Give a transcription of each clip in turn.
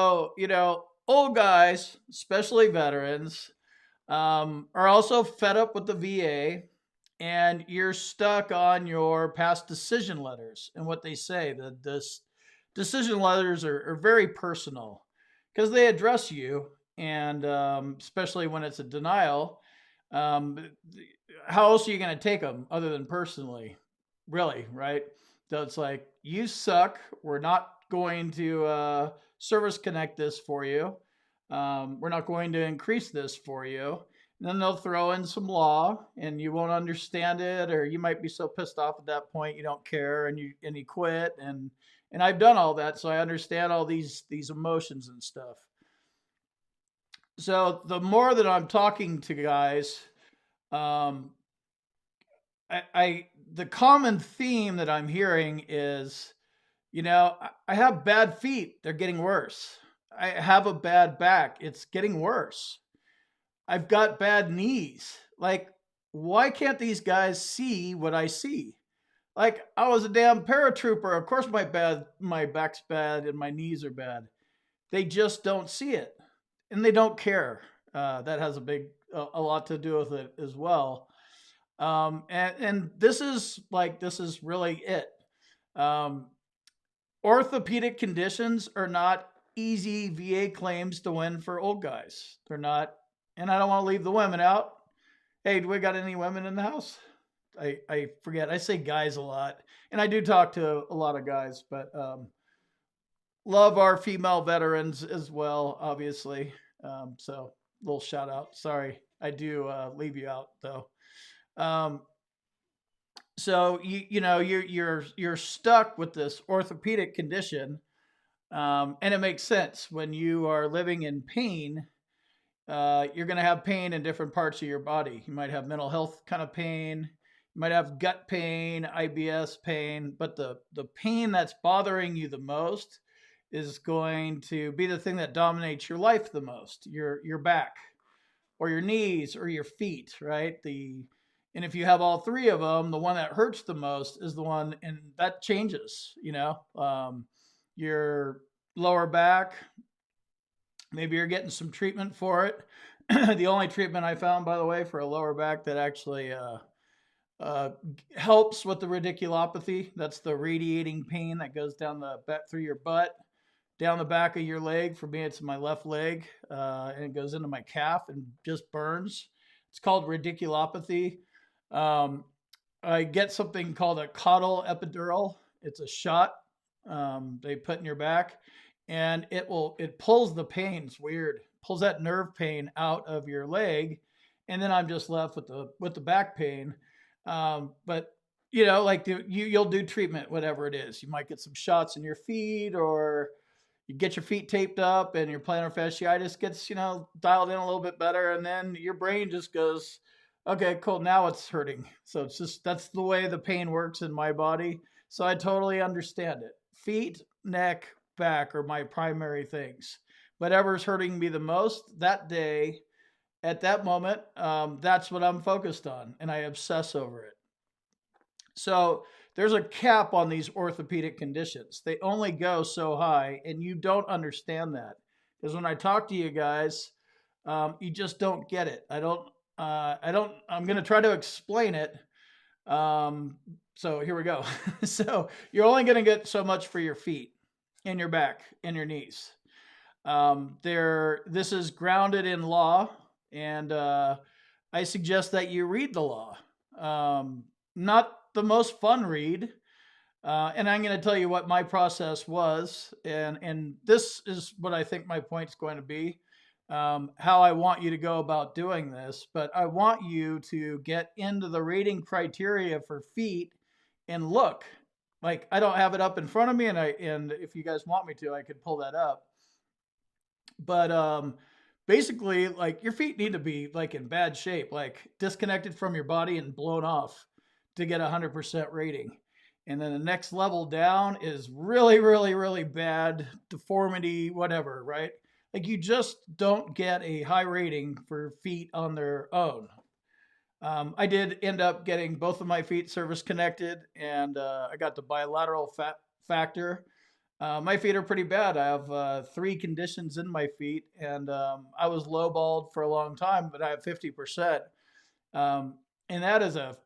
So, old guys, especially veterans, are also fed up with the VA, and you're stuck on your past decision letters and what they say. The decision letters are very personal because they address you, and especially when it's a denial. How else are you going to take them other than personally? Really, right? So it's like, you suck. We're not going to service connect this for you. We're not going to increase this for you. And then they'll throw in some law, and you won't understand it, or you might be so pissed off at that point you don't care, and you quit. And I've done all that, so I understand all these emotions and stuff. So the more that I'm talking to guys, um, I the common theme that I'm hearing is, I have bad feet. They're getting worse. I have a bad back. It's getting worse. I've got bad knees. Like, why can't these guys see what I see? Like, I was a damn paratrooper. Of course my back's bad and my knees are bad. They just don't see it. And they don't care. That has a lot to do with it as well. And this is really it. Um, Orthopedic conditions are not easy VA claims to win for old guys. They're not, and I don't want to leave the women out. Hey, do we got any women in the house? I forget. I say guys a lot, and I do talk to a lot of guys, but love our female veterans as well, obviously. So little shout out. Sorry, I do leave you out though. Um, so you're stuck with this orthopedic condition, and it makes sense when you are living in pain. You're going to have pain in different parts of your body. You might have mental health kind of pain. You might have gut pain, IBS pain, but the pain that's bothering you the most is going to be the thing that dominates your life the most. Your back, or your knees, or your feet, right? And if you have all three of them, the one that hurts the most is the one, and that changes. Your lower back, maybe you're getting some treatment for it. The only treatment I found, by the way, for a lower back that actually uh, helps with the radiculopathy. That's the radiating pain that goes down the back through your butt, down the back of your leg. For me, it's my left leg, and it goes into my calf and just burns. It's called radiculopathy. Um, I get something called a caudal epidural. It's a shot they put in your back, and it pulls the pain. It's weird. Pulls that nerve pain out of your leg, and then I'm just left with the back pain. But like you'll do treatment, whatever it is. You might get some shots in your feet, or you get your feet taped up, and your plantar fasciitis gets dialed in a little bit better, and then your brain just goes, okay, cool, now it's hurting. So it's just, that's the way the pain works in my body. So I totally understand it. Feet, neck, back are my primary things. Whatever's hurting me the most that day, at that moment, that's what I'm focused on, and I obsess over it. So there's a cap on these orthopedic conditions. They only go so high, and you don't understand that, because when I talk to you guys, you just don't get it. I don't. I don't. I'm going to try to explain it. So here we go. So you're only going to get so much for your feet, and your back, and your knees. This is grounded in law, and I suggest that you read the law. Not the most fun read, and I'm going to tell you what my process was, and this is what I think my point's going to be. How I want you to go about doing this, but I want you to get into the rating criteria for feet and look. Like, I don't have it up in front of me, and if you guys want me to, I could pull that up. But basically, like, your feet need to be like in bad shape, like disconnected from your body and blown off to get a 100% rating. And then the next level down is really, really, really bad deformity, whatever, right? Like, you just don't get a high rating for feet on their own. I did end up getting both of my feet service connected, and I got the bilateral factor. My feet are pretty bad. I have three conditions in my feet, and I was lowballed for a long time, but I have 50%. Um, and that is a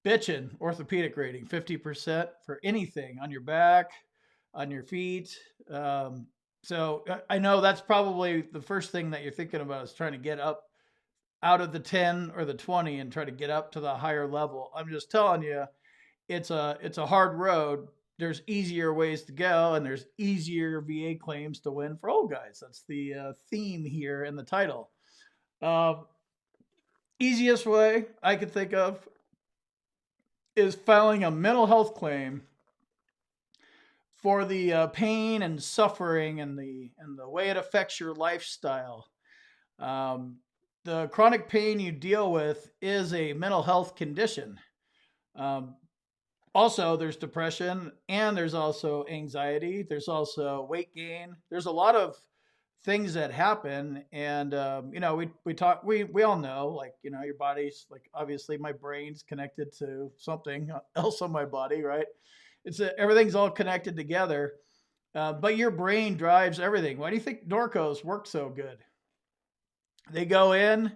bitchin' orthopedic rating, 50% for anything on your back, on your feet. So I know that's probably the first thing that you're thinking about is trying to get up out of the 10 or the 20 and try to get up to the higher level. I'm just telling you, it's a hard road. There's easier ways to go, and there's easier VA claims to win for old guys. That's the theme here in the title. Uh, Easiest way I could think of is filing a mental health claim for the pain and suffering and the way it affects your lifestyle. Um, the chronic pain you deal with is a mental health condition. Um, Also, there's depression and there's also anxiety. There's also weight gain. There's a lot of things that happen. And, we all know, like, your body's like, obviously my brain's connected to something else on my body, right? Everything's all connected together. But your brain drives everything. Why do you think Norcos work so good? They go in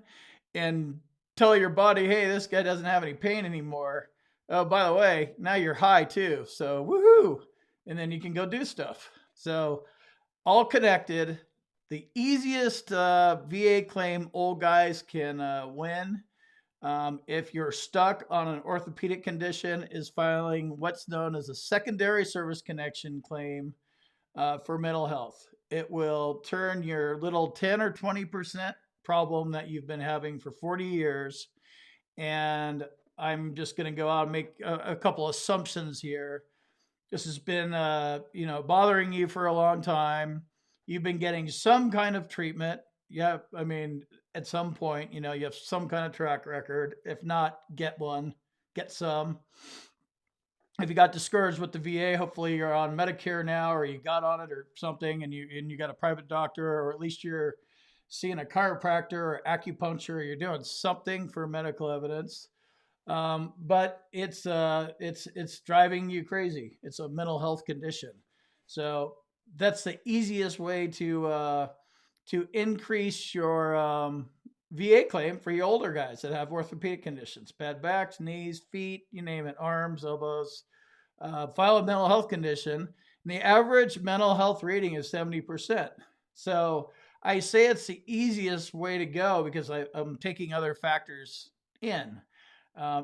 and tell your body, hey, this guy doesn't have any pain anymore. Oh, by the way, now you're high too. So woohoo. And then you can go do stuff. So all connected. The easiest VA claim old guys can win if you're stuck on an orthopedic condition is filing what's known as a secondary service connection claim for mental health. It will turn your little 10 or 20% problem that you've been having for 40 years. And I'm just going to go out and make a couple assumptions here. This has been, bothering you for a long time. You've been getting some kind of treatment. Yeah, I mean, at some point, you have some kind of track record. If not, get one, get some. If you got discouraged with the VA, hopefully you're on Medicare now, or you got on it or something, and you got a private doctor, or at least you're seeing a chiropractor or acupuncture, or you're doing something for medical evidence. But it's driving you crazy. It's a mental health condition, so that's the easiest way to increase your VA claim for you older guys that have orthopedic conditions, bad backs, knees, feet, you name it, arms, elbows. File a mental health condition. And the average mental health rating is 70%. So I say it's the easiest way to go because I'm taking other factors in.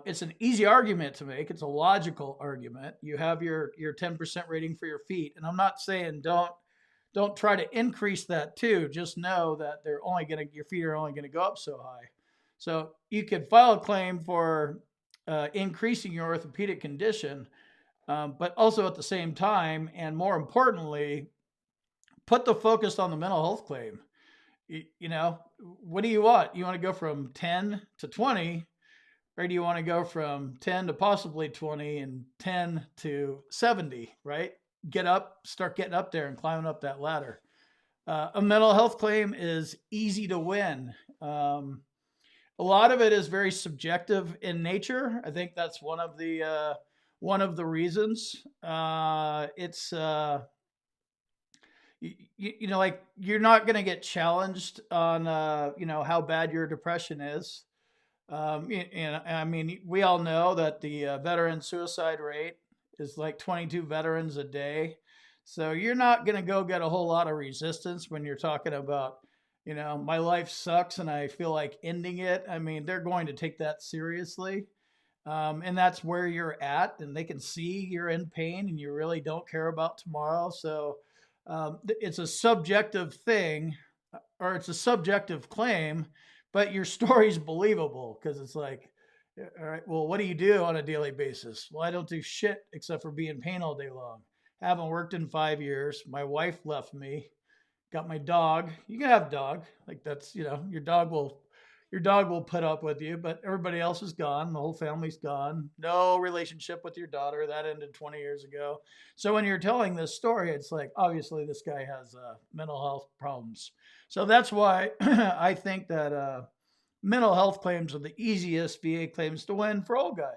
It's an easy argument to make. It's a logical argument. You have your 10% rating for your feet, and I'm not saying don't try to increase that too. Just know that your feet are only gonna go up so high. So you could file a claim for increasing your orthopedic condition, but also at the same time, and more importantly, put the focus on the mental health claim. What do you want? You want to go from 10 to 20, or do you want to go from 10 to possibly 20 and 10 to 70, right? Start getting up there and climbing up that ladder. A mental health claim is easy to win. A lot of it is very subjective in nature. I think that's one of the reasons. It's like you're not going to get challenged on how bad your depression is. I mean, we all know that the veteran suicide rate is like 22 veterans a day. So you're not going to go get a whole lot of resistance when you're talking about, my life sucks and I feel like ending it. I mean, they're going to take that seriously. And that's where you're at, and they can see you're in pain and you really don't care about tomorrow. So it's a subjective thing, or it's a subjective claim, but your story's believable because it's like, all right, well, what do you do on a daily basis? Well, I don't do shit except for be in pain all day long. Haven't worked in 5 years. My wife left me. Got my dog. You can have a dog. Like that's, your dog will put up with you, but everybody else is gone. The whole family's gone. No relationship with your daughter. That ended 20 years ago. So when you're telling this story, it's like, obviously this guy has mental health problems. So that's why I think that mental health claims are the easiest VA claims to win for old guys.